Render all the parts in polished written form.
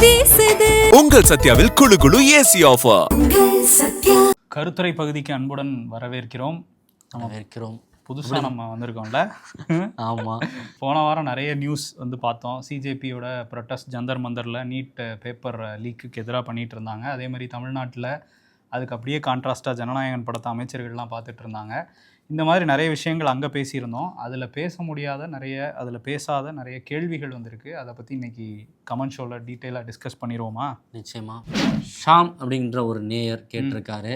வீசுது. உங்கள் சத்யாவில் குளு குளு ஏசி ஆஃபர். கருத்துரை பகுதிக்கு அன்புடன் வரவேற்கிறோம். புதுசாக நம்ம வந்திருக்கோம்ல. ஆமாம், போன வாரம் நிறைய நியூஸ் வந்து பார்த்தோம். சிஜேபியோட ப்ரொட்டஸ்ட் ஜந்தர் மந்தரில் நீட் பேப்பர் லீக்குக்கு எதிராக பண்ணிகிட்டு இருந்தாங்க. அதே மாதிரி தமிழ்நாட்டில் அதுக்கு அப்படியே கான்ட்ராஸ்டாக ஜனநாயகன் படத்தை அமைச்சர்கள்லாம் பார்த்துட்டு இருந்தாங்க. இந்த மாதிரி நிறைய விஷயங்கள் அங்கே பேசியிருந்தோம். அதில் பேச முடியாத அதில் பேசாத நிறைய கேள்விகள் வந்திருக்கு. அதை பற்றி இன்றைக்கி கமெண்ட் ஷோவில் டீட்டெயிலாக டிஸ்கஸ் பண்ணிடுவோமா? நிச்சயமாக. ஷாம் அப்படின்ற ஒரு நேயர் கேட்டிருக்காரு,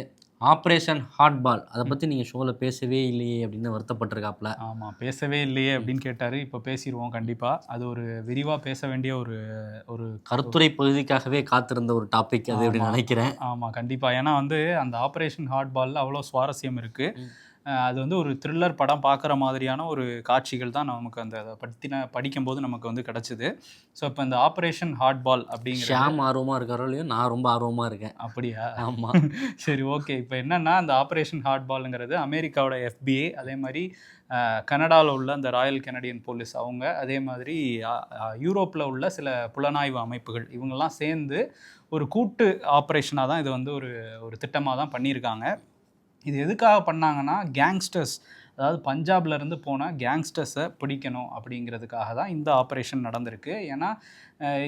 ஆப்ரேஷன் ஹார்ட்பால் அதை பற்றி நீங்கள் ஷோவில் பேசவே இல்லையே அப்படின்னு வருத்தப்பட்டிருக்காப்புல. ஆமாம், பேசவே இல்லையே அப்படின்னு கேட்டார். இப்போ பேசிடுவோம் கண்டிப்பாக. அது ஒரு விரிவாக பேச வேண்டிய ஒரு கருத்துரை பகுதிக்காகவே காத்திருந்த ஒரு டாபிக் அது அப்படின்னு நினைக்கிறேன். ஆமாம், கண்டிப்பாக. ஏன்னா வந்து அந்த ஆப்ரேஷன் ஹார்ட்பாலில் அவ்வளோ சுவாரஸ்யம் இருக்குது. அது வந்து ஒரு த்ரில்லர் படம் பார்க்குற மாதிரியான ஒரு காட்சிகள் தான் நமக்கு அதை படிக்கும்போது நமக்கு வந்து கிடச்சிது. ஸோ இப்போ இந்த ஆப்ரேஷன் ஹார்ட்பால் அப்படிங்கிற ஷாம் ஆர்வமாக இருக்காரோ இல்லையோ, நான் ரொம்ப ஆர்வமாக இருக்கேன். அப்படியா? ஆமாம். சரி, ஓகே. இப்போ என்னென்னா அந்த ஆப்ரேஷன் ஹார்ட்பாலுங்கிறது அமெரிக்காவோட FBI, அதே மாதிரி கனடாவில் உள்ள அந்த ராயல் கெனடியன் போலீஸ் அவங்க, அதே மாதிரி யூரோப்பில் உள்ள சில புலனாய்வு அமைப்புகள் இவங்கெல்லாம் சேர்ந்து ஒரு கூட்டு ஆப்ரேஷனாக தான் இது வந்து ஒரு திட்டமாக தான் பண்ணியிருக்காங்க. இது எதுக்காக பண்ணாங்கன்னா, கேங்ஸ்டர்ஸ், அதாவது பஞ்சாப்லேருந்து போன கேங்ஸ்டர்ஸை பிடிக்கணும் அப்படிங்கிறதுக்காக தான் இந்த ஆப்ரேஷன் நடந்திருக்கு. ஏன்னா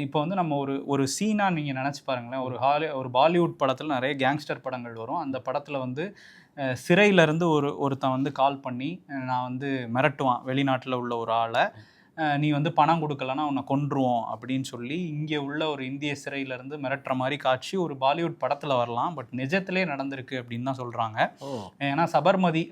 இப்போ வந்து நம்ம ஒரு சீனாக நீங்கள் நினச்சி பாருங்களேன். ஒரு பாலிவுட் படத்தில் நிறைய கேங்ஸ்டர் படங்கள் வரும். அந்த படத்தில் வந்து சிறையிலேருந்து ஒருத்தன் வந்து கால் பண்ணி நான் வந்து மிரட்டுவான் வெளிநாட்டில் உள்ள ஒரு ஆளை, நீ வந்து பணம் கொடுக்கலன்னா உன்னை கொன்றுவோம் அப்படின்னு சொல்லி இங்கே உள்ள ஒரு இந்திய சிறையிலேருந்து மிரட்டுற மாதிரி காட்சி ஒரு பாலிவுட் படத்தில் வரலாம். பட் நிஜத்திலே நடந்திருக்கு அப்படின்னு தான் சொல்கிறாங்க. ஏன்னா சபர்மதி,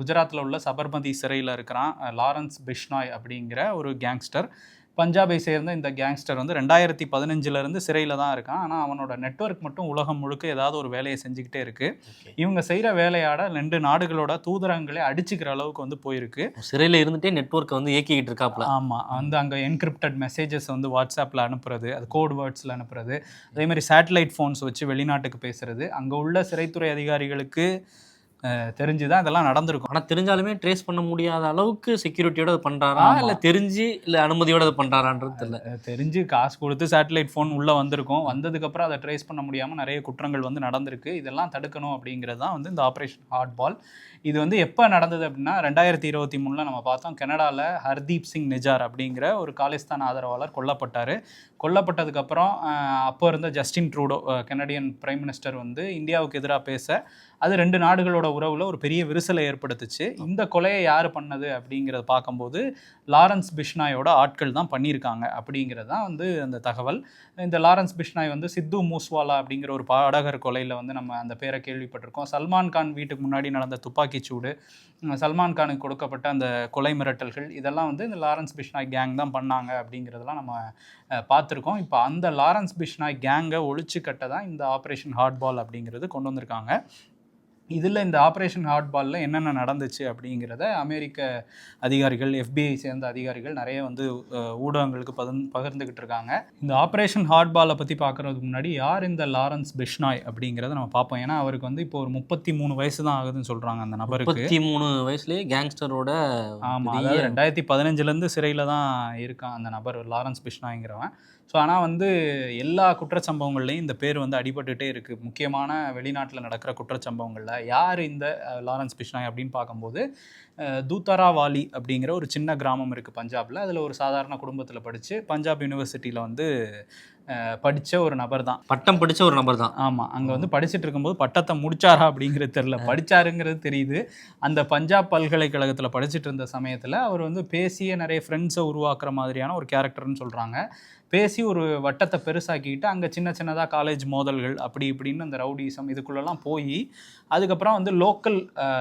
குஜராத்தில் உள்ள சபர்மதி சிறையில் இருக்கிறான் லாரன்ஸ் பிஷ்னாய் அப்படிங்கிற ஒரு கேங்ஸ்டர். பஞ்சாபை சேர்ந்த இந்த கேங்ஸ்டர் வந்து 2015 சிறையில் தான் இருக்கான். ஆனால் அவனோட நெட்வொர்க் மட்டும் உலகம் முழுக்க ஏதாவது ஒரு வேலையை செஞ்சுக்கிட்டே இருக்குது. இவங்க செய்கிற வேலையாட 2 நாடுகளோட தூதரங்களே அடிச்சுக்கிற அளவுக்கு வந்து போயிருக்கு. சிறையில் இருந்துகிட்டே நெட்வொர்க்கை வந்து இயக்கிக்கிட்டு இருக்காப்புல. ஆமாம், வந்து அங்கே என்கிரிப்டட் மெசேஜஸ் வந்து வாட்ஸ்அப்பில் அனுப்புறது, அது கோட் வேர்ட்ஸில் அனுப்புறது, அதேமாதிரி சேட்டலைட் ஃபோன்ஸ் வச்சு வெளிநாட்டுக்கு பேசுகிறது. அங்கே உள்ள சிறைத்துறை அதிகாரிகளுக்கு தெரிஞ்சுதான் இதெல்லாம் நடந்திருக்கும். ஆனால் தெரிஞ்சாலுமே ட்ரேஸ் பண்ண முடியாத அளவுக்கு செக்யூரிட்டியோட அது பண்ணுறாரா, இல்லை தெரிஞ்சு இல்லை அனுமதியோட அது பண்ணுறாரான்றது தெரியல. தெரிஞ்சு காசு கொடுத்து சேட்டலைட் ஃபோன் உள்ளே வந்திருக்கும். வந்ததுக்கப்புறம் அதை ட்ரேஸ் பண்ண முடியாமல் நிறைய குற்றங்கள் வந்து நடந்திருக்கு. இதெல்லாம் தடுக்கணும் அப்படிங்கிறது தான் வந்து இந்த ஆப்ரேஷன் ஹார்ட்பால். இது வந்து எப்போ நடந்தது அப்படின்னா 2023 நம்ம பார்த்தோம். கனடாவில் ஹர்தீப் சிங் நிஜார் அப்படிங்கிற ஒரு காலிஸ்தான் ஆதரவாளர் கொல்லப்பட்டார். கொல்லப்பட்டதுக்கப்புறம் அப்போ இருந்த Justin Trudeau Canadian prime minister வந்து இந்தியாவுக்கு எதிராக பேச அது 2 நாடுகளோட உறவில் ஒரு பெரிய விரிசலை ஏற்படுத்துச்சு. இந்த கொலையை யார் பண்ணது அப்படிங்கிறத பார்க்கும்போது லாரன்ஸ் பிஷ்னாயோட ஆட்கள் தான் பண்ணியிருக்காங்க அப்படிங்கிறது தான் வந்து அந்த தகவல். இந்த லாரன்ஸ் பிஷ்னாய் வந்து சித்து மூஸ்வாலா அப்படிங்கிற ஒரு பாடகர் கொலையில் வந்து நம்ம அந்த பேரை கேள்விப்பட்டிருக்கோம். சல்மான் கான் வீட்டுக்கு முன்னாடி நடந்த துப்பாக்கிச்சூடு, சல்மான் கானுக்கு கொடுக்கப்பட்ட அந்த கொலை மிரட்டல்கள், இதெல்லாம் வந்து இந்த லாரன்ஸ் பிஷ்னாய் கேங் தான் பண்ணாங்க அப்படிங்கிறதெல்லாம் நம்ம பார்த்துருக்கோம். இப்போ அந்த லாரன்ஸ் பிஷ்னாய் கேங்கை ஒழிச்சு கட்ட தான் இந்த ஆப்ரேஷன் ஹார்ட்பால் அப்படிங்கிறது கொண்டு வந்திருக்காங்க. இதில் இந்த ஆப்ரேஷன் ஹார்ட்பாலில் என்னென்ன நடந்துச்சு அப்படிங்கிறத அமெரிக்க அதிகாரிகள், FBI சேர்ந்த அதிகாரிகள் நிறைய வந்து ஊடகங்களுக்கு பகிர்ந்துக்கிட்டு இருக்காங்க. இந்த ஆப்ரேஷன் ஹார்ட்பாலை பற்றி பார்க்குறதுக்கு முன்னாடி யார் இந்த லாரன்ஸ் பிஷ்னாய் அப்படிங்கிறத நம்ம பார்ப்போம். ஏன்னா அவருக்கு வந்து இப்போ ஒரு 33 வயசு தான் ஆகுதுன்னு சொல்கிறாங்க அந்த நபருக்கு. 33 வயசுலேயே கேங்ஸ்டரோட. ஆமாம், அதாவது 2015 சிறையில் தான் இருக்கான் அந்த நபர், லாரன்ஸ் பிஷ்னாய்ங்கிறவன். ஸோ ஆனால் வந்து எல்லா குற்றச்சம்பவங்கள்லையும் இந்த பேர் வந்து அடிபட்டுகிட்டே இருக்குது. முக்கியமான வெளிநாட்டில் நடக்கிற குற்றச்சம்பவங்களில் யார் இந்த லாரன்ஸ் பிஷ்னாய் அப்படின்னு பார்க்கும்போது தூத்தாராவாலி அப்படிங்கிற ஒரு சின்ன கிராமம் இருக்குது பஞ்சாபில். அதில் ஒரு சாதாரண குடும்பத்தில் படித்து பஞ்சாப் யூனிவர்சிட்டியில் வந்து படித்த ஒரு நபர் தான், பட்டம் படித்த ஒரு நபர் தான். ஆமாம், அங்கே வந்து படிச்சுட்டு இருக்கும்போது பட்டத்தை முடிச்சாரா அப்படிங்கிறது தெரியல, படித்தாருங்கிறது தெரியுது. அந்த பஞ்சாப் பல்கலைக்கழகத்தில் படிச்சுட்டு இருந்த சமயத்தில் அவர் வந்து பேசிய நிறைய ஃப்ரெண்ட்ஸை உருவாக்குற மாதிரியான ஒரு கேரக்டர்னு சொல்கிறாங்க. பேசி ஒரு வட்டத்தை பெருசாக்கிட்டு அங்கே சின்ன சின்னதாக காலேஜ் மோதல்கள் அப்படி இப்படின்னு அந்த ரவுடிசம் இதுக்குள்ளெல்லாம் போய் அதுக்கப்புறம் வந்து லோக்கல்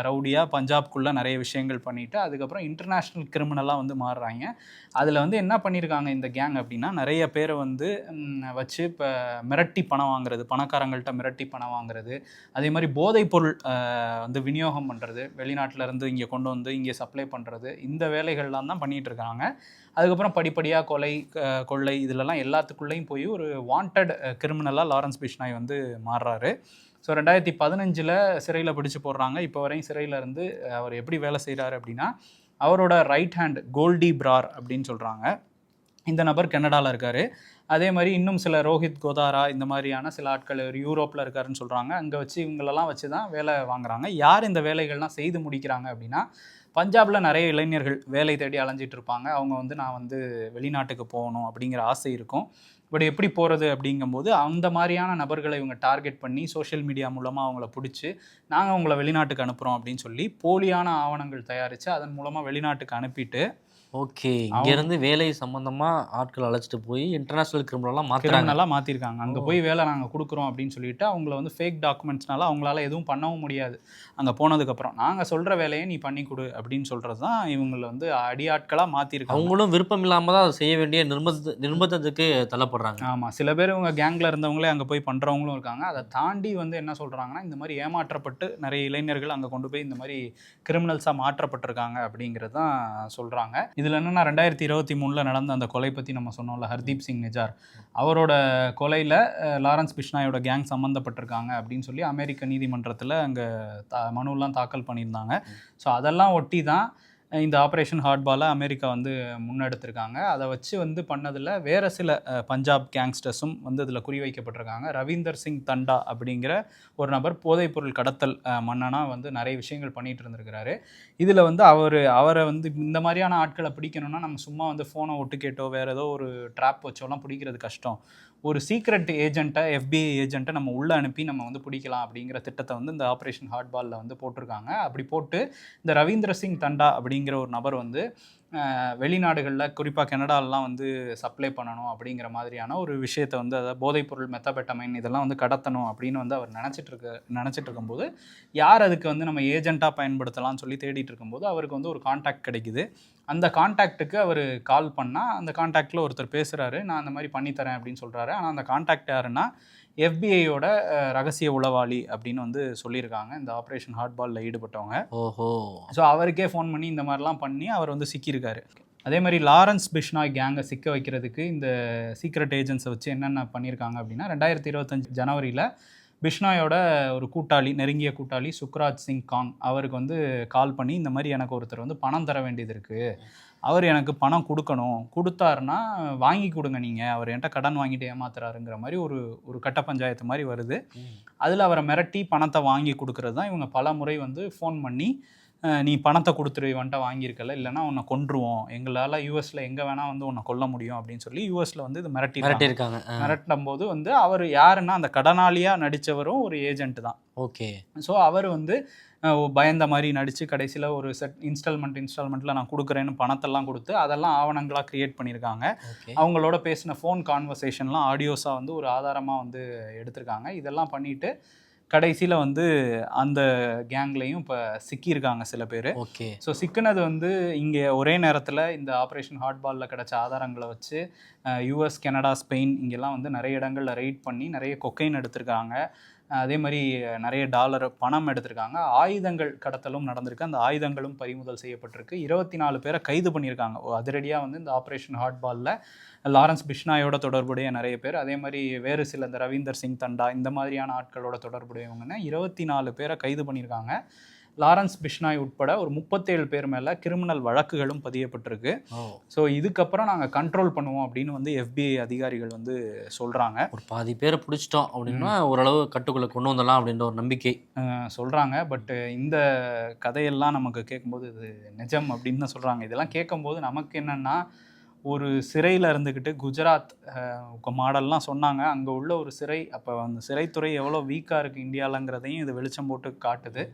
ரவுடியாக பஞ்சாப்குள்ளே நிறைய விஷயங்கள் பண்ணிவிட்டு அதுக்கப்புறம் இன்டர்நேஷ்னல் கிரிமினலாக வந்து மாறுறாங்க. அதில் வந்து என்ன பண்ணியிருக்காங்க இந்த கேங் அப்படின்னா, நிறைய பேரை வந்து வச்சு இப்போ மிரட்டி பணம் வாங்குறது, பணக்காரங்கள்ட்ட மிரட்டி பணம் வாங்குறது, அதே மாதிரி போதைப் பொருள் வந்து விநியோகம் பண்ணுறது, வெளிநாட்டிலேருந்து இங்கே கொண்டு வந்து இங்கே சப்ளை பண்ணுறது, இந்த வேலைகள்லாம் தான் பண்ணிகிட்டு இருக்காங்க. அதுக்கப்புறம் படிப்படியாக கொலை, கொள்ளை இதிலெல்லாம் எல்லாத்துக்குள்ளேயும் போய் ஒரு வாண்டட் கிரிமினலாக லாரன்ஸ் பிஷ்னாய் வந்து மாறுறாரு. ஸோ 2015 சிறையில் பிடிச்சு போடுறாங்க. இப்போ வரையும் சிறையில் இருந்து அவர் எப்படி வேலை செய்கிறாரு அப்படின்னா, அவரோட ரைட் ஹேண்ட் கோல்டி பிரார் அப்படின்னு சொல்கிறாங்க. இந்த நபர் கனடாவில் இருக்கார். அதே மாதிரி இன்னும் சில ரோஹித் கோதாரா இந்த மாதிரியான சில ஆட்கள் யூரோப்பில் இருக்காருன்னு சொல்கிறாங்க. அங்கே வச்சு இவங்களெல்லாம் வச்சு தான் வேலை வாங்குறாங்க. யார் இந்த வேலைகள்லாம் செய்து முடிக்கிறாங்க அப்படின்னா, பஞ்சாபில் நிறைய இளைஞர்கள் வேலை தேடி அலைஞ்சிட்டு இருப்பாங்க. அவங்க வந்து நான் வந்து வெளிநாட்டுக்கு போகணும் அப்படிங்கிற ஆசை இருக்கும். பட் எப்படி போகிறது அப்படிங்கும்போது அந்த மாதிரியான நபர்களை இவங்க டார்கெட் பண்ணி சோஷியல் மீடியா மூலமாக அவங்கள பிடிச்சி நாங்கள் உங்களை வெளிநாட்டுக்கு அனுப்புகிறோம் அப்படின்னு சொல்லி போலியான ஆவணங்கள் தயாரித்து அதன் மூலமாக வெளிநாட்டுக்கு அனுப்பிட்டு ஓகே, இங்கேருந்து வேலை சம்மந்தமாக ஆட்கள் அழைச்சிட்டு போய் இன்டர்நேஷ்னல் கிரிமினலாக மாற்றிருக்காங்க. அங்கே போய் வேலை நாங்கள் கொடுக்குறோம் அப்படின்னு சொல்லிட்டு அவங்கள வந்து ஃபேக் டாக்குமெண்ட்ஸ்னால அவங்களால எதுவும் பண்ணவும் முடியாது. அங்கே போனதுக்கப்புறம் நாங்கள் சொல்கிற வேலையை நீ பண்ணி கொடு அப்படின்னு சொல்கிறது தான் இவங்களை வந்து அடியாட்களாக மாற்றிருக்காங்க. அவங்களும் விருப்பம் இல்லாமல் தான் அதை செய்ய வேண்டிய நிர்பந்தத்துக்கு தள்ளப்படுறாங்க. ஆமாம், சில பேர் இவங்க கேங்கில் இருந்தவங்களே அங்கே போய் பண்ணுறவங்களும் இருக்காங்க. அதை தாண்டி வந்து என்ன சொல்கிறாங்கன்னா, இந்த மாதிரி ஏமாற்றப்பட்டு நிறைய இளைஞர்கள் அங்கே கொண்டு போய் இந்த மாதிரி கிரிமினல்ஸாக மாற்றப்பட்டிருக்காங்க அப்படிங்கிறது தான் சொல்கிறாங்க. இதில் என்னென்னா 2023 நடந்த அந்த கொலை பற்றி நம்ம சொன்னோம்ல, ஹர்தீப் சிங் நிஜார், அவரோட கொலையில் லாரன்ஸ் பிஷ்னாயோட கேங் சம்மந்தப்பட்டிருக்காங்க அப்படின்னு சொல்லி அமெரிக்க நீதிமன்றத்தில் அங்கே மனுலாம் தாக்கல் பண்ணியிருந்தாங்க. ஸோ அதெல்லாம் ஒட்டி தான் இந்த ஆப்ரேஷன் ஹார்ட்பாலை அமெரிக்கா வந்து முன்னெடுத்திருக்காங்க. அதை வச்சு வந்து பண்ணதில் வேறு சில பஞ்சாப் கேங்ஸ்டர்ஸும் வந்து இதில் குறிவைக்கப்பட்டிருக்காங்க. ரவீந்தர் சிங் தண்டா அப்படிங்கிற ஒரு நபர் போதைப்பொருள் கடத்தல் மன்னனாக வந்து நிறைய விஷயங்கள் பண்ணிகிட்டு இருந்திருக்கிறாரு. இதில் வந்து அவரை வந்து இந்த மாதிரியான ஆட்களை பிடிக்கணும்னா நம்ம சும்மா வந்து ஃபோனை ஒட்டு கேட்டோ வேறு ஏதோ ஒரு ட்ராப் வச்சோலாம் பிடிக்கிறது கஷ்டம். ஒரு சீக்ரெட் ஏஜென்ட்டை, FBI ஏஜென்ட்டை நம்ம உள்ளே அனுப்பி நம்ம வந்து பிடிக்கலாம் அப்படிங்கிற திட்டத்தை வந்து இந்த ஆப்ரேஷன் ஹார்ட்பாலில் வந்து போட்டிருக்காங்க. அப்படி போட்டு இந்த ரவீந்திர சிங் தண்டா அப்படிங்கிற ஒரு நபர் வந்து வெளிநாடுகளில் குறிப்பாக கனடாலெலாம் வந்து சப்ளை பண்ணணும் அப்படிங்கிற மாதிரியான ஒரு விஷயத்தை வந்து அதாவது போதைப்பொருள் மெத்தபெட்டமைன் இதெல்லாம் வந்து கடத்தணும் அப்படின்னு வந்து அவர் நினச்சிட்டு இருக்கும்போது யார் அதுக்கு வந்து நம்ம ஏஜென்ட்டாக பயன்படுத்தலாம்னு சொல்லி தேடிட்டு இருக்கும்போது அவருக்கு வந்து ஒரு கான்டாக்ட் கிடைக்குது. அந்த கான்டாக்ட்டுக்கு அவர் கால் பண்ணால் அந்த கான்டாக்டில் ஒருத்தர் பேசுகிறாரு, நான் அந்த மாதிரி பண்ணித்தரேன் அப்படின்னு சொல்கிறாரு. ஆனால் அந்த கான்டாக்ட் யாருன்னா FBIயோட ரகசிய உளவாளி அப்படின்னு வந்து சொல்லியிருக்காங்க இந்த ஆப்ரேஷன் ஹார்ட்பாலில் ஈடுபட்டவங்க. ஓஹோ. ஸோ அவருக்கே ஃபோன் பண்ணி இந்த மாதிரிலாம் பண்ணி அவர் வந்து சிக்கியிருக்காரு. அதே மாதிரி லாரன்ஸ் பிஷ்னாய் கேங்கை சிக்க வைக்கிறதுக்கு இந்த சீக்ரெட் ஏஜென்ட்ஸை வச்சு என்னென்ன பண்ணியிருக்காங்க அப்படின்னா 2025 ஜனவரியில் பிஷ்னாயோட ஒரு கூட்டாளி, நெருங்கிய கூட்டாளி சுக்ராஜ் சிங் காங் அவருக்கு வந்து கால் பண்ணி இந்த மாதிரி எனக்கு ஒருத்தர் வந்து பணம் தர வேண்டியது இருக்குது, அவர் எனக்கு பணம் கொடுக்கணும், கொடுத்தாருன்னா வாங்கி கொடுங்க, நீங்கள் அவர் என்கிட்ட கடன் வாங்கிட்டு ஏமாத்துறாருங்கிற மாதிரி ஒரு கட்ட பஞ்சாயத்து மாதிரி வருது. அதில் அவரை மிரட்டி பணத்தை வாங்கி கொடுக்கறது தான் இவங்க பல முறை வந்து ஃபோன் பண்ணி நீ பணத்தை கொடுத்துரு, இவன்ட்ட வாங்கியிருக்கல, இல்லைனா உன்னை கொன்றுவோம், எங்களால் யூஎஸில் எங்கே வேணால் வந்து உன்னை கொல்ல முடியும் அப்படின்னு சொல்லி யூஎஸில் வந்து இது மிரட்டியிருக்காங்க. மிரட்டும் போது வந்து அவர் யாருன்னா அந்த கடனாளியாக நடித்தவரும் ஒரு ஏஜென்ட் தான். ஓகே. ஸோ அவர் வந்து பயந்த மாதிரி நடித்து கடைசியில் ஒரு செட் இன்ஸ்டால்மெண்ட்டில் நான் கொடுக்குறேன்னு பணத்தெல்லாம் கொடுத்து அதெல்லாம் ஆவணங்களாக க்ரியேட் பண்ணியிருக்காங்க. அவங்களோட பேசின ஃபோன் கான்வர்சேஷன்லாம் ஆடியோஸாக வந்து ஒரு ஆதாரமாக வந்து எடுத்திருக்காங்க. இதெல்லாம் பண்ணிவிட்டு கடைசியில் வந்து அந்த கேங்லேயும் இப்போ சிக்கியிருக்காங்க சில பேர். ஓகே. ஸோ சிக்கினது வந்து இங்கே ஒரே நேரத்தில் இந்த ஆப்ரேஷன் ஹார்ட்பாலில் கிடச்ச ஆதாரங்களை வச்சு US, கனடா, ஸ்பெயின் இங்கெல்லாம் வந்து நிறைய இடங்களில் ரெய்ட் பண்ணி நிறைய கொக்கைன் எடுத்திருக்காங்க. அதே மாதிரி நிறைய டாலர் பணம் எடுத்திருக்காங்க. ஆயுதங்கள் கடத்தலும் நடந்திருக்கு. அந்த ஆயுதங்களும் பறிமுதல் செய்யப்பட்டிருக்கு. 24 பேரை கைது பண்ணியிருக்காங்க. அதிரடியாக வந்து இந்த ஆப்ரேஷன் ஹார்ட்பாலில் லாரன்ஸ் பிஷ்னாயோட தொடர்புடைய நிறைய பேர், அதே மாதிரி வேறு சில இந்த ரவீந்தர் சிங் தண்டா இந்த மாதிரியான ஆட்களோட தொடர்புடையவங்கன்னா 24 பேரை கைது பண்ணியிருக்காங்க. லாரன்ஸ் பிஷ்னாய் உட்பட ஒரு 37 பேர் மேலே கிரிமினல் வழக்குகளும் பதியப்பட்டிருக்கு. ஸோ இதுக்கப்புறம் நாங்கள் கண்ட்ரோல் பண்ணுவோம் அப்படின்னு வந்து FBI அதிகாரிகள் வந்து சொல்கிறாங்க. ஒரு பாதி பேரை பிடிச்சிட்டோம் அப்படின்னா ஓரளவு கட்டுக்குள்ளே கொண்டு வந்துடலாம் அப்படின்ற ஒரு நம்பிக்கை சொல்கிறாங்க. பட் இந்த கதையெல்லாம் நமக்கு கேட்கும்போது இது நிஜம் அப்படின்னு தான் சொல்கிறாங்க. இதெல்லாம் கேட்கும்போது நமக்கு என்னென்னா, ஒரு சிறையில் இருந்துக்கிட்டு குஜராத் மாடல்லாம் சொன்னாங்க. அங்கே உள்ள ஒரு சிறை, அப்போ அந்த சிறைத்துறை எவ்வளோ வீக்காக இருக்குது இந்தியாவிலங்கிறதையும் இது வெளிச்சம் போட்டு காட்டுது.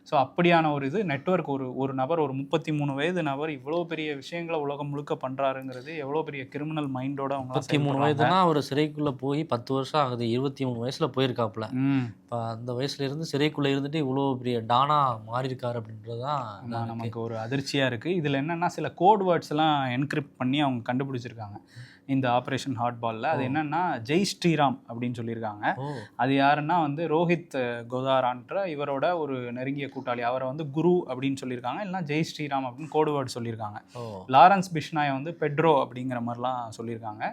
ஸோ அப்படியான ஒரு இது நெட்வொர்க், ஒரு நபர், ஒரு 33 வயது நபர் இவ்வளோ பெரிய விஷயங்களை உலகம் முழுக்க பண்ணுறாருங்கிறது எவ்வளோ பெரிய கிரிமினல் மைண்டோட அவங்க 33 வயதுனா அவர் சிறைக்குள்ளே போய் 10 வருஷம் ஆகுது. 23 வயசில் போயிருக்காப்புல. இப்போ அந்த வயசுலேருந்து சிறைக்குள்ளே இருந்துட்டு இவ்வளோ பெரிய டானா மாறியிருக்காரு அப்படின்றது தான் நமக்கு ஒரு அதிர்ச்சியாக இருக்குது. இதில் என்னென்னா சில கோட் வேர்ட்ஸ்லாம் என்கிரிப்ட் பண்ணி அவங்க கண்டுபிடிச்சிருக்காங்க இந்த ஆப்ரேஷன் ஹார்ட்பாலில். அது என்னென்னா ஜெய் ஸ்ரீராம் அப்படின்னு சொல்லியிருக்காங்க. அது யாருன்னா வந்து ரோஹித் கோதாரான்ற இவரோட ஒரு நெருங்கிய கூட்டாளி, அவரை வந்து குரு அப்படின்னு சொல்லியிருக்காங்க, இல்லைனா ஜெய் ஸ்ரீராம் அப்படின்னு கோடு வேர்டு சொல்லியிருக்காங்க. லாரன்ஸ் பிஷ்னாயை வந்து பெட்ரோ அப்படிங்கிற மாதிரிலாம் சொல்லியிருக்காங்க.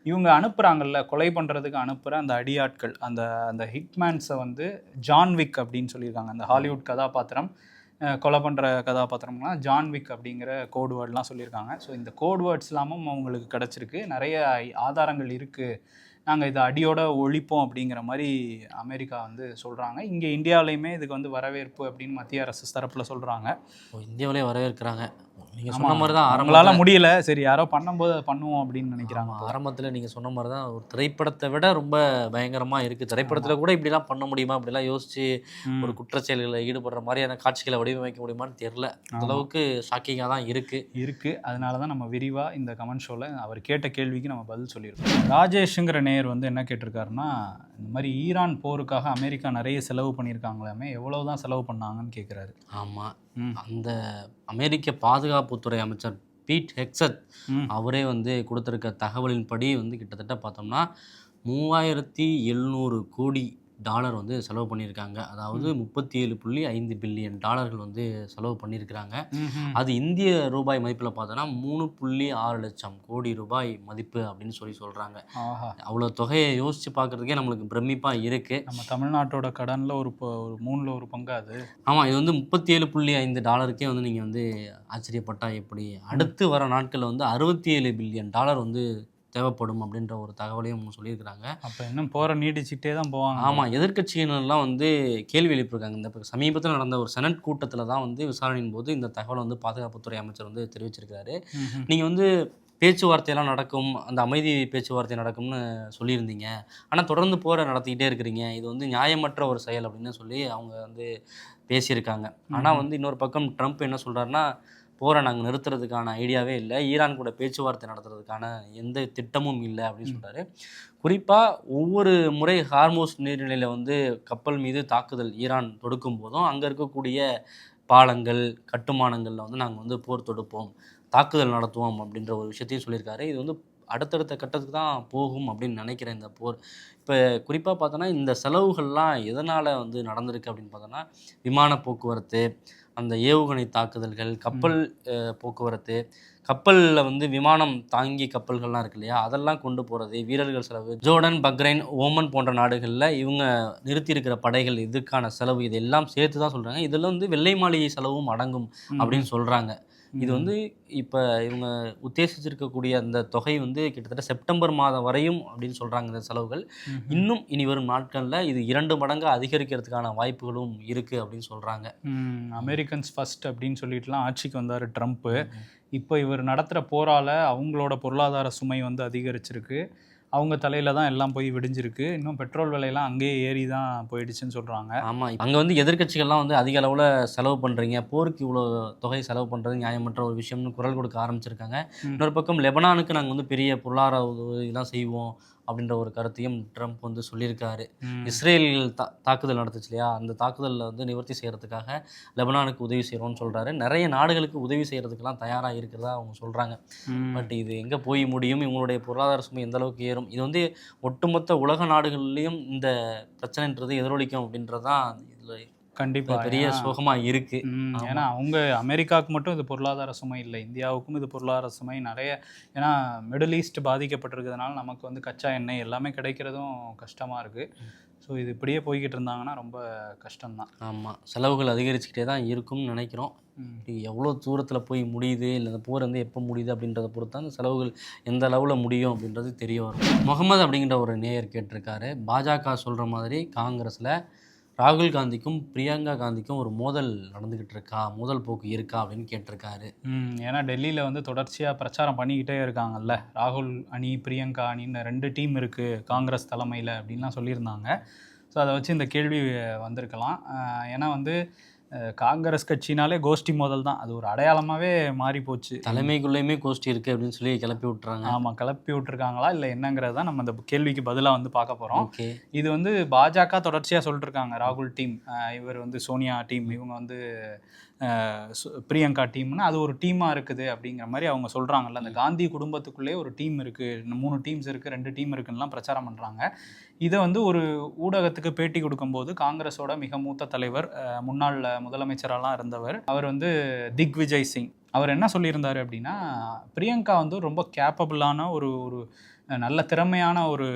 இவங்க அனுப்புகிறாங்கல்ல, கொலை பண்ணுறதுக்கு அனுப்புகிற அந்த அடியாட்கள், அந்த ஹிட்மேன்ஸை வந்து ஜான் விக் அப்படின்னு சொல்லியிருக்காங்க. அந்த ஹாலிவுட் கதாபாத்திரம் கொலை பண்ணுற கதாபாத்திரம்லாம் ஜான் விக் அப்படிங்கிற கோட் வேர்ட்லாம் சொல்லியிருக்காங்க. ஸோ இந்த கோட் வேர்ட்ஸ் இல்லாமல் அவங்களுக்கு கிடச்சிருக்கு. நிறைய ஆதாரங்கள் இருக்குது, நாங்கள் இதை அடியோட ஒழிப்போம் அப்படிங்கிற மாதிரி அமெரிக்கா வந்து சொல்கிறாங்க. இங்கே இந்தியாவிலையுமே இதுக்கு வந்து வரவேற்பு அப்படின்னு மத்திய அரசு தரப்பில் சொல்கிறாங்க. இந்தியாவிலே வரவேற்கிறாங்க. நீங்கள் சொன்ன மாதிரி தான் அவங்களால முடியல, சரி யாரோ பண்ணும்போது அதை பண்ணுவோம் அப்படின்னு நினைக்கிறாங்க. ஆரம்பத்தில் நீங்கள் சொன்ன மாதிரி தான் ஒரு திரைப்படத்தை விட ரொம்ப பயங்கரமாக இருக்குது. திரைப்படத்தில் கூட இப்படிலாம் பண்ண முடியுமா, இப்படிலாம் யோசிச்சு ஒரு குற்றச்செயல்களில் ஈடுபடுற மாதிரியான காட்சிகளை வடிவமைக்க முடியுமான்னு தெரில. அந்தளவுக்கு ஷாக்கிங்காக தான் இருக்குது. அதனால தான் நம்ம விரிவாக இந்த கமெண்ட் ஷோவில் அவர் கேட்ட கேள்விக்கு நம்ம பதில் சொல்லியிருக்கோம். ராஜேஷுங்கிற நேயர் வந்து என்ன கேட்டிருக்காருன்னா, இந்த மாதிரி ஈரான் போருக்காக அமெரிக்கா நிறைய செலவு பண்ணியிருக்காங்களாமே, எவ்வளவு தான் செலவு பண்ணாங்கன்னு கேட்குறாரு. ஆமாம், அந்த அமெரிக்க பாதுகாப்புத்துறை அமைச்சர் பீட் ஹெக்ஸத் அவரே வந்து கொடுத்துருக்க தகவலின்படி வந்து கிட்டத்தட்ட பார்த்தோம்னா 3700 கோடி டாலர் வந்து செலவு பண்ணியிருக்காங்க. அதாவது 37.5 பில்லியன் டாலர்கள் வந்து செலவு பண்ணியிருக்கிறாங்க. அது இந்திய ரூபாய் மதிப்பில் பார்த்தோன்னா 3.6 லட்சம் கோடி ரூபாய் மதிப்பு அப்படின்னு சொல்கிறாங்க. அவ்வளோ தொகையை யோசித்து பார்க்குறதுக்கே நம்மளுக்கு பிரமிப்பாக இருக்குது. நம்ம தமிழ்நாட்டோட கடனில் ஒரு 3ல் ஒரு பங்கு அது. ஆமாம், இது வந்து 37.5 டாலருக்கே வந்து நீங்கள் வந்து ஆச்சரியப்பட்டா எப்படி. அடுத்து வர நாட்களில் வந்து 67 பில்லியன் டாலர் வந்து தேவைப்படும் அப்படின்ற ஒரு தகவலையும் அவங்க சொல்லியிருக்கிறாங்க. அப்போ இன்னும் போகிற நீடிச்சுக்கிட்டே தான் போவாங்க. ஆமாம், எதிர்க்கட்சியினர்லாம் வந்து கேள்வி எழுப்பியிருக்காங்க. இந்த சமீபத்தில் நடந்த ஒரு செனட் கூட்டத்தில் தான் வந்து விசாரணையின் போது இந்த தகவலை வந்து பாதுகாப்புத்துறை அமைச்சர் வந்து தெரிவிச்சிருக்காரு. நீங்கள் வந்து பேச்சுவார்த்தையெல்லாம் நடக்கும், அந்த அமைதி பேச்சுவார்த்தை நடக்கும்னு சொல்லியிருந்தீங்க, ஆனால் தொடர்ந்து போரை நடத்திக்கிட்டே இருக்கிறீங்க, இது வந்து நியாயமற்ற ஒரு செயல் அப்படின்னு சொல்லி அவங்க வந்து பேசியிருக்காங்க. ஆனால் வந்து இன்னொரு பக்கம் ட்ரம்ப் என்ன சொல்கிறாருன்னா, போரை நாங்கள் நிறுத்துறதுக்கான ஐடியாவே இல்லை, ஈரான் கூட பேச்சுவார்த்தை நடத்துறதுக்கான எந்த திட்டமும் இல்லை அப்படின்னு சொல்கிறாரு. குறிப்பாக ஒவ்வொரு முறை ஹார்மோஸ் நீர்நிலையில் வந்து கப்பல் மீது தாக்குதல் ஈரான் தொடுக்கும் போதும் அங்கே இருக்கக்கூடிய பாலங்கள் கட்டுமானங்களில் வந்து நாங்கள் வந்து போர் தொடுப்போம், தாக்குதல் நடத்துவோம் அப்படின்ற ஒரு விஷயத்தையும் சொல்லியிருக்காரு. இது வந்து அடுத்தடுத்த கட்டத்துக்கு தான் போகும் அப்படின்னு நினைக்கிறேன் இந்த போர். இப்போ குறிப்பாக பார்த்தோன்னா இந்த செலவுகள்லாம் எதனால் வந்து நடந்திருக்கு அப்படின்னு பார்த்தோன்னா, விமான போக்குவரத்து, அந்த ஏவுகணை தாக்குதல்கள், கப்பல் போக்குவரத்து, கப்பலில் வந்து விமானம் தாங்கி கப்பல்கள்லாம் இருக்கு இல்லையா, அதெல்லாம் கொண்டு போகிறது, வீரர்கள் செலவு, ஜோர்டன், பக்ரைன், ஓமன் போன்ற நாடுகளில் இவங்க நிறுத்தியிருக்கிற படைகள் இதுக்கான செலவு, இதெல்லாம் சேர்த்து தான் சொல்கிறாங்க. இதில் வந்து வெள்ளை மாளிகை செலவும் அடங்கும் அப்படின்னு சொல்கிறாங்க. இது வந்து இப்போ இவங்க உத்தேசிச்சிருக்கக்கூடிய அந்த தொகை வந்து கிட்டத்தட்ட செப்டம்பர் மாதம் வரையும் அப்படின்னு சொல்கிறாங்க இந்த செலவுகள். இன்னும் இனி வரும் நாட்களில் இது 2 மடங்கு அதிகரிக்கிறதுக்கான வாய்ப்புகளும் இருக்குது அப்படின்னு சொல்கிறாங்க. அமெரிக்கன்ஸ் ஃபர்ஸ்ட் அப்படின்னு சொல்லிட்டுலாம் ஆட்சிக்கு வந்தார் ட்ரம்ப்பு. இப்போ இவர் நடத்துகிற போரால் அவங்களோட பொருளாதார சுமை வந்து அதிகரிச்சிருக்கு, அவங்க தலையில் தான் எல்லாம் போய் விடிஞ்சிருக்கு. இன்னும் பெட்ரோல் விலையெல்லாம் அங்கேயே ஏறி தான் போயிடுச்சுன்னு சொல்கிறாங்க. ஆமாம், அங்கே வந்து எதிர்க்கட்சிகள்லாம் வந்து அதிக அளவில் செலவு பண்ணுறீங்க, போருக்கு இவ்வளோ தொகை செலவு பண்ணுறது நியாயமற்ற ஒரு விஷயம்னு குரல் கொடுக்க ஆரம்பிச்சிருக்காங்க. இன்னொரு பக்கம் லெபனானுக்கு நாங்கள் வந்து பெரிய பொருளாதார உதவிலாம் செய்வோம் அப்படின்ற ஒரு கருத்தையும் ட்ரம்ப் வந்து சொல்லியிருக்காரு. இஸ்ரேல் தாக்குதல் நடத்துச்சு இல்லையா, அந்த தாக்குதலில் வந்து நிவர்த்தி செய்கிறதுக்காக லெபனானுக்கு உதவி செய்கிறோம்னு சொல்கிறாரு. நிறைய நாடுகளுக்கு உதவி செய்கிறதுக்கெல்லாம் தயாராக இருக்கிறதா அவங்க சொல்கிறாங்க. பட் இது எங்கே போய் முடியும், இவங்களுடைய பொருளாதார சுமை எந்த அளவுக்கு ஏறும், இது வந்து ஒட்டுமொத்த உலக நாடுகள்லேயும் இந்த பிரச்சனைன்றது எதிரொலிக்கும் அப்படின்றது தான் இதில் கண்டிப்பாக பெரிய சோகமாக இருக்குது. ஏன்னா அவங்க அமெரிக்காவுக்கு மட்டும் இது பொருளாதார சுமை இல்லை, இந்தியாவுக்கும் இது பொருளாதார சுமை நிறைய. ஏன்னா மிடில் ஈஸ்ட் பாதிக்கப்பட்டிருக்கிறதுனால நமக்கு வந்து கச்சா எண்ணெய் எல்லாமே கிடைக்கிறதும் கஷ்டமாக இருக்குது. ஸோ இது இப்படியே போய்கிட்டு இருந்தாங்கன்னா ரொம்ப கஷ்டம்தான். ஆமாம், செலவுகள் அதிகரிச்சுக்கிட்டே தான் இருக்கும்னு நினைக்கிறோம். எவ்வளோ தூரத்தில் போய் முடியுது, இல்லை இந்த போர் வந்து எப்போ முடியுது அப்படின்றத பொறுத்து தான் செலவுகள் எந்த அளவில் முடியும் அப்படின்றது தெரிய வரும். முகமது அப்படிங்கிற ஒரு நேயர் கேட்டிருக்காரு, பாஜக சொல்கிற மாதிரி காங்கிரஸில் ராகுல் காந்திக்கும் பிரியங்கா காந்திக்கும் ஒரு மோதல் நடந்துக்கிட்டு இருக்கா, மோதல் போக்கு இருக்கா அப்படின்னு கேட்டிருக்காரு. ஏன்னா டெல்லியில் வந்து தொடர்ச்சியாக பிரச்சாரம் பண்ணிக்கிட்டே இருக்காங்கல்ல, ராகுல் அணி பிரியங்கா அணின்னு 2 டீம் இருக்குது காங்கிரஸ் தலைமையில் அப்படின்லாம் சொல்லியிருந்தாங்க. ஸோ அதை வச்சு இந்த கேள்வி வந்திருக்கலாம். ஏன்னா வந்து காங்கிரஸ் கட்சினாலே கோஷ்டி மோதல் தான், அது ஒரு அடையாளமாகவே மாறி போச்சு. தலைமைக்குள்ளேயுமே கோஷ்டி இருக்குது அப்படின்னு சொல்லி கிளப்பி விட்டுறாங்க. ஆமாம், கிளப்பி விட்டுருக்காங்களா இல்லை என்னங்கிறது தான் நம்ம இந்த கேள்விக்கு பதிலாக வந்து பார்க்க போகிறோம். இது வந்து பாஜக தொடர்ச்சியாக சொல்லிட்டுருக்காங்க, ராகுல் டீம், இவர் வந்து சோனியா டீம், இவங்க வந்து பிரியங்கா டீம்னு அது ஒரு டீமாக இருக்குது அப்படிங்கிற மாதிரி அவங்க சொல்கிறாங்கல்ல. அந்த காந்தி குடும்பத்துக்குள்ளே ஒரு டீம் இருக்குது, 3 டீம்ஸ் இருக்குது, 2 டீம் இருக்குன்னுலாம் பிரச்சாரம் பண்ணுறாங்க. இதை வந்து ஒரு ஊடகத்துக்கு பேட்டி கொடுக்கும்போது காங்கிரஸோட மிக மூத்த தலைவர், முன்னாள் முதலமைச்சரெல்லாம் இருந்தவர், அவர் வந்து திக்விஜய் சிங், அவர் என்ன சொல்லியிருந்தார் அப்படின்னா, பிரியங்கா வந்து ரொம்ப கேப்பபிளான ஒரு நல்ல திறமையான ஒரு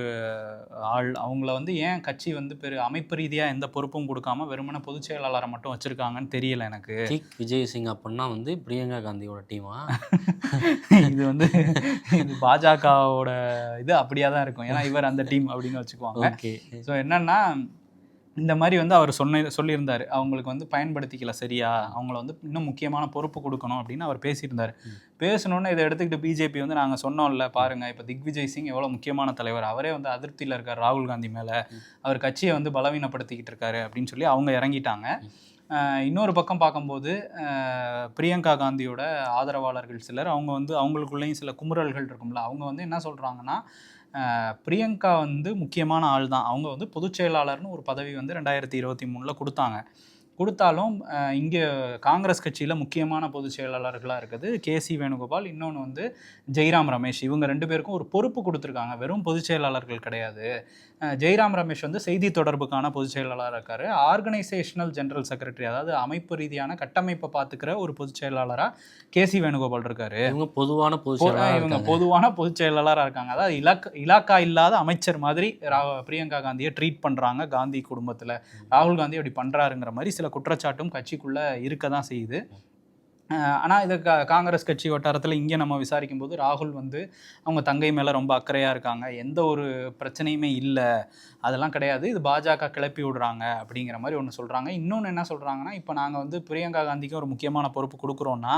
ஆள். அவங்கள வந்து ஏன் கட்சி வந்து அமைப்பு ரீதியாக எந்த பொறுப்பும் கொடுக்காம வெறுமனே பொதுச் செயலாளரை மட்டும் வச்சுருக்காங்கன்னு தெரியல எனக்கு. கிக் விஜய் சிங் அப்படின்னா வந்து பிரியங்கா காந்தியோட டீமா? இது வந்து இது பாஜகவோட இது அப்படியே தான் இருக்கும். ஏன்னா இவர் அந்த டீம் அப்படின்னு வச்சுக்குவாங்க. ஓகே. ஸோ என்னன்னா இந்த மாதிரி வந்து அவர் சொல்லியிருந்தார். அவங்களுக்கு வந்து பயன்படுத்திக்கல சரியா, அவங்கள வந்து இன்னும் முக்கியமான பொறுப்பு கொடுக்கணும் அப்படின்னு அவர் பேசியிருந்தார். பேசணுன்னு இதை எடுத்துக்கிட்டு பிஜேபி வந்து நாங்கள் சொன்னோம்ல பாருங்கள், இப்போ திக்விஜய் சிங் எவ்வளோ முக்கியமான தலைவர், அவரே வந்து அதிருப்தியில் இருக்கார் ராகுல் காந்தி மேலே, அவர் கட்சியை வந்து பலவீனப்படுத்திக்கிட்டு இருக்காரு அப்படின்னு சொல்லி அவங்க இறங்கிட்டாங்க. இன்னொரு பக்கம் பார்க்கும்போது பிரியங்கா காந்தியோட ஆதரவாளர்கள் சிலர் அவங்க வந்து அவங்களுக்குள்ளேயும் சில குமுறல்கள் இருக்கும்ல, அவங்க வந்து என்ன சொல்கிறாங்கன்னா, பிரியங்கா வந்து முக்கியமான ஆள் தான். அவங்க வந்து பொதுச் செயலாளர்னு ஒரு பதவி வந்து 2023 கொடுத்தாங்க. கொடுத்தாலும் இங்கே காங்கிரஸ் கட்சியில் முக்கியமான பொதுச் செயலாளர்களாக இருக்குது கேசி வேணுகோபால், இன்னொன்று வந்து ஜெய்ராம் ரமேஷ். இவங்க 2 பேருக்கும் ஒரு பொறுப்பு கொடுத்துருக்காங்க, வெறும் பொதுச் செயலாளர்கள் கிடையாது. ஜெய்ராம் ரமேஷ் வந்து செய்தி தொடர்புக்கான பொதுச் செயலாளராக இருக்கார். ஆர்கனைசேஷனல் ஜெனரல் செக்ரட்டரி, அதாவது அமைப்பு ரீதியான கட்டமைப்பை பார்த்துக்கிற ஒரு பொதுச் செயலாளராக கேசி வேணுகோபால் இருக்கார். இவங்க பொதுவான பொதுச் செயலாளராக இருக்காங்க. அதாவது இலாக்கா இல்லாத அமைச்சர் மாதிரி பிரியங்கா காந்தியை ட்ரீட் பண்ணுறாங்க காந்தி குடும்பத்தில். ராகுல் காந்தி அப்படி பண்ணுறாருங்கிற மாதிரி சில குற்றச்சாட்டும் கட்சிக்குள்ளே இருக்க தான் செய்யுது. ஆனால் இது காங்கிரஸ் கட்சி வட்டாரத்தில் இங்கே நம்ம விசாரிக்கும் போது ராகுல் வந்து அவங்க தங்கை மேலே ரொம்ப அக்கறையாக இருக்காங்க, எந்த ஒரு பிரச்சனையுமே இல்லை, அதெல்லாம் கிடையாது, இது பாஜக கிளப்பி விடுறாங்க அப்படிங்கிற மாதிரி ஒன்று சொல்கிறாங்க. இன்னொன்று என்ன சொல்கிறாங்கன்னா, இப்போ நாங்கள் வந்து பிரியங்கா காந்திக்கு ஒரு முக்கியமான பொறுப்பு கொடுக்குறோன்னா,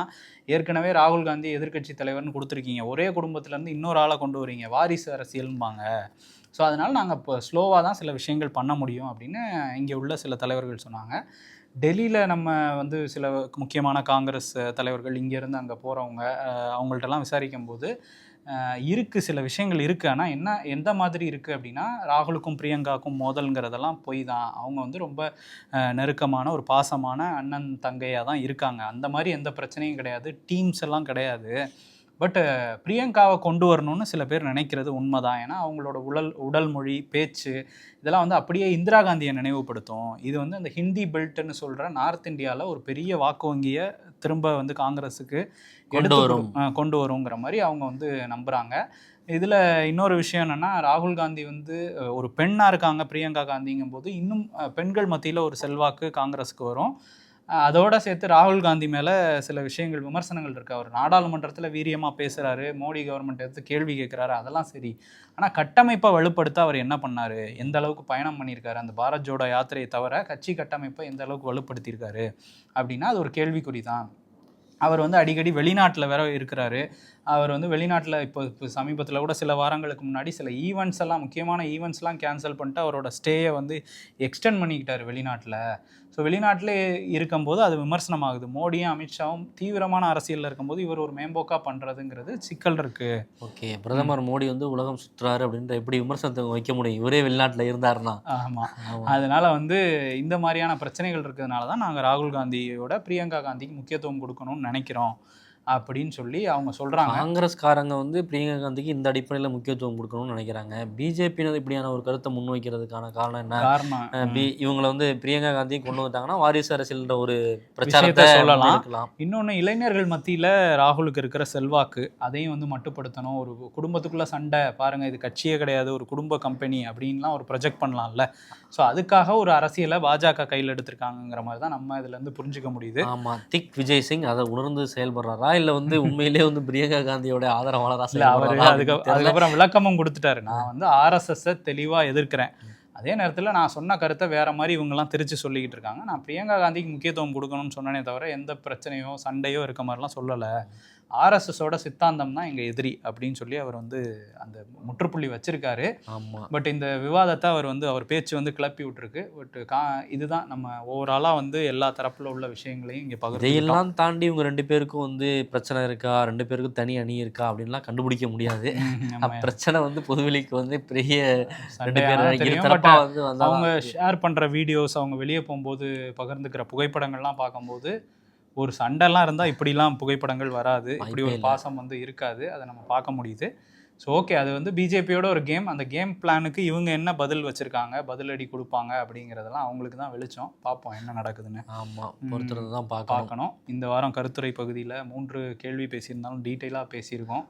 ஏற்கனவே ராகுல் காந்தி எதிர்க்கட்சி தலைவர்னு கொடுத்துருக்கீங்க, ஒரே குடும்பத்திலேருந்து இன்னொரு ஆளை கொண்டு வரீங்க, வாரிசு அரசியல்பாங்க. ஸோ அதனால் நாங்கள் இப்போ ஸ்லோவாக தான் சில விஷயங்கள் பண்ண முடியும் அப்படின்னு இங்கே உள்ள சில தலைவர்கள் சொன்னாங்க. டெல்லியில் நம்ம வந்து சில முக்கியமான காங்கிரஸ் தலைவர்கள் இங்கேருந்து அங்கே போகிறவங்க அவங்கள்ட்டலாம் விசாரிக்கும் போது இருக்குது, சில விஷயங்கள் இருக்குது. ஆனால் எந்த மாதிரி இருக்குது அப்படின்னா, ராகுலுக்கும் பிரியங்காவுக்கும் மோதல்ங்கிறதெல்லாம் பொய் தான். அவங்க வந்து ரொம்ப நெருக்கமான ஒரு பாசமான அண்ணன் தங்கையாக தான் இருக்காங்க. அந்த மாதிரி எந்த பிரச்சனையும் கிடையாது, டீம்ஸ் எல்லாம் கிடையாது. பட் பிரியங்காவை கொண்டு வரணும்னு சில பேர் நினைக்கிறது உண்மைதான். ஏன்னா அவங்களோட உடல் மொழி, பேச்சு இதெல்லாம் வந்து அப்படியே இந்திரா காந்தியை நினைவுபடுத்தும். இது வந்து அந்த ஹிந்தி பெல்ட்னு சொல்கிற நார்த் இந்தியாவில் ஒரு பெரிய வாக்கு வங்கியை திரும்ப வந்து காங்கிரஸுக்கு கொண்டு வருங்கிற மாதிரி அவங்க வந்து நம்புகிறாங்க. இதில் இன்னொரு விஷயம் என்னென்னா, ராகுல் காந்தி வந்து ஒரு பெண்ணாக இருக்காங்க பிரியங்கா காந்திங்கும் போது இன்னும் பெண்கள் மத்தியில் ஒரு செல்வாக்கு காங்கிரஸுக்கு வரும். அதோடு சேர்த்து ராகுல் காந்தி மேலே சில விஷயங்கள் விமர்சனங்கள் இருக்குது. அவர் நாடாளுமன்றத்தில் வீரியமாக பேசுகிறாரு, மோடி கவர்மெண்ட் எடுத்து கேள்வி கேட்குறாரு, அதெல்லாம் சரி. ஆனால் கட்டமைப்பை வலுப்படுத்த அவர் என்ன பண்ணார், எந்த அளவுக்கு பயணம் பண்ணியிருக்காரு, அந்த பாரத் ஜோடோ யாத்திரையை தவிர கட்சி கட்டமைப்பை எந்த அளவுக்கு வலுப்படுத்தியிருக்காரு அப்படின்னா அது ஒரு கேள்விக்குறி தான். அவர் வந்து அடிக்கடி வெளிநாட்டில் வேற இருக்கிறாரு. அவர் வந்து வெளிநாட்டில் இப்போ சமீபத்தில் கூட சில வாரங்களுக்கு முன்னாடி சில ஈவெண்ட்ஸ் எல்லாம், முக்கியமான ஈவெண்ட்ஸ்லாம் கேன்சல் பண்ணிட்டு அவரோட ஸ்டேயை வந்து எக்ஸ்டெண்ட் பண்ணிக்கிட்டார் வெளிநாட்டில். ஸோ வெளிநாட்டிலே இருக்கும்போது அது விமர்சனமாகுது. மோடியும் அமித்ஷாவும் தீவிரமான அரசியலில் இருக்கும்போது இவர் ஒரு மேம்போக்காக பண்ணுறதுங்கிறது சிக்கல் இருக்குது. ஓகே, பிரதமர் மோடி வந்து உலகம் சுற்றுறாரு அப்படின்ற எப்படி விமர்சனத்தை வைக்க முடியும், இவரே வெளிநாட்டில் இருந்தாருன்னா? ஆமாம், அதனால் வந்து இந்த மாதிரியான பிரச்சனைகள் இருக்கிறதுனால தான் நாங்கள் ராகுல் காந்தியோட பிரியங்கா காந்திக்கு முக்கியத்துவம் கொடுக்கணும்னு நினைக்கிறோம் அப்படின்னு சொல்லி அவங்க சொல்கிறாங்க. காங்கிரஸ்காரங்க வந்து பிரியங்கா காந்திக்கு இந்த அடிப்படையில் முக்கியத்துவம் கொடுக்கணும்னு நினைக்கிறாங்க. பிஜேபியினர் இப்படியான ஒரு கருத்தை முன்வைக்கிறதுக்கான காரணம் என்ன? இவங்களை வந்து பிரியங்கா காந்தியும் கொண்டு வந்துட்டாங்கன்னா வாரிசு அரசியல்ன்ற ஒரு பிரச்சாரத்தை சொல்லலாம். இன்னொன்று, இளைஞர்கள் மத்தியில் ராகுலுக்கு இருக்கிற செல்வாக்கு, அதையும் வந்து மட்டுப்படுத்தணும். ஒரு குடும்பத்துக்குள்ளே சண்டை பாருங்கள், இது கட்சியே கிடையாது, ஒரு குடும்ப கம்பெனி அப்படின்லாம் ஒரு ப்ரொஜெக்ட் பண்ணலாம்ல. ஸோ அதுக்காக ஒரு அரசியலை பாஜக கையில் எடுத்திருக்காங்கிற மாதிரி தான் நம்ம இதுலேருந்து புரிஞ்சுக்க முடியுது. ஆமாம், திக் விஜய் சிங் அதை உணர்ந்து செயல்படுறாரா இல்லை வந்து உண்மையிலே வந்து பிரியங்கா காந்தியோட ஆதரவாளராக? இல்லை, அவர் அதுக்கப்புறம் விளக்கமும் கொடுத்துட்டாரு. நான் வந்து ஆர்எஸ்எஸ்ஸை தெளிவாக எதிர்க்கிறேன், அதே நேரத்தில் நான் சொன்ன கருத்தை வேற மாதிரி இவங்கெல்லாம் திருச்சி சொல்லிக்கிட்டு இருக்காங்க. நான் பிரியங்கா காந்திக்கு முக்கியத்துவம் கொடுக்கணும்னு சொன்னனே தவிர எந்த பிரச்சனையோ சண்டையோ இருக்க மாதிரிலாம் சொல்லலை. ஆர்எஸ்எஸோட சித்தாந்தம் தான் எங்கள் எதிரி அப்படின்னு சொல்லி அவர் வந்து அந்த முற்றுப்புள்ளி வச்சிருக்காரு. ஆமாம், பட் இந்த விவாதத்தை அவர் பேச்சு வந்து கிளப்பி விட்டுருக்கு. பட் இதுதான் நம்ம ஓவராலாக வந்து எல்லா தரப்பில் உள்ள விஷயங்களையும் இங்கே பகிர்ந்து. இதையெல்லாம் தாண்டி இவங்க 2 பேருக்கும் வந்து பிரச்சனை இருக்கா, 2 பேருக்கும் தனி அணி இருக்கா அப்படின்லாம் கண்டுபிடிக்க முடியாது. பிரச்சனை வந்து பொதுவெளிக்கு வந்து பெரிய அவங்க ஷேர் பண்ணுற வீடியோஸ், அவங்க வெளியே போகும்போது பகிர்ந்துக்கிற புகைப்படங்கள்லாம் பார்க்கும்போது ஒரு சண்டைலாம் இருந்தால் இப்படிலாம் புகைப்படங்கள் வராது, இப்படி ஒரு பாசம் வந்து இருக்காது, அதை நம்ம பார்க்க முடியுது. ஸோ ஓகே, அது வந்து பிஜேபியோட ஒரு கேம். அந்த கேம் பிளானுக்கு இவங்க என்ன பதில் வச்சுருக்காங்க, பதிலடி கொடுப்பாங்க அப்படிங்கிறதெல்லாம் அவங்களுக்கு தான் வெளிச்சம். பார்ப்போம் என்ன நடக்குதுன்னு. ஆமாம், பொறுத்துறது தான் பார்க்கணும். இந்த வாரம் கருத்துரை பகுதியில் 3 கேள்வி பேசியிருந்தாலும் டீட்டெயிலாக பேசியிருக்கோம்.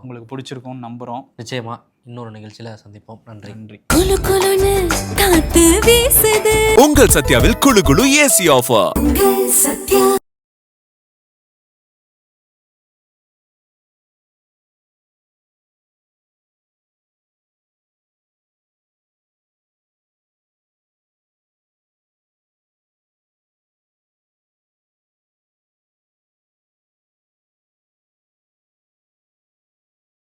உங்களுக்கு பிடிச்சிருக்கும்னு நம்புகிறோம். நிச்சயமாக இன்னொரு நிகழ்ச்சியில் சந்திப்போம். நன்றி. நன்றி. குளு குளுன்னு காத்து வீசுது. உங்கள் சத்யாவில் குளு குளு ஏசி ஆஃபர். சத்யா.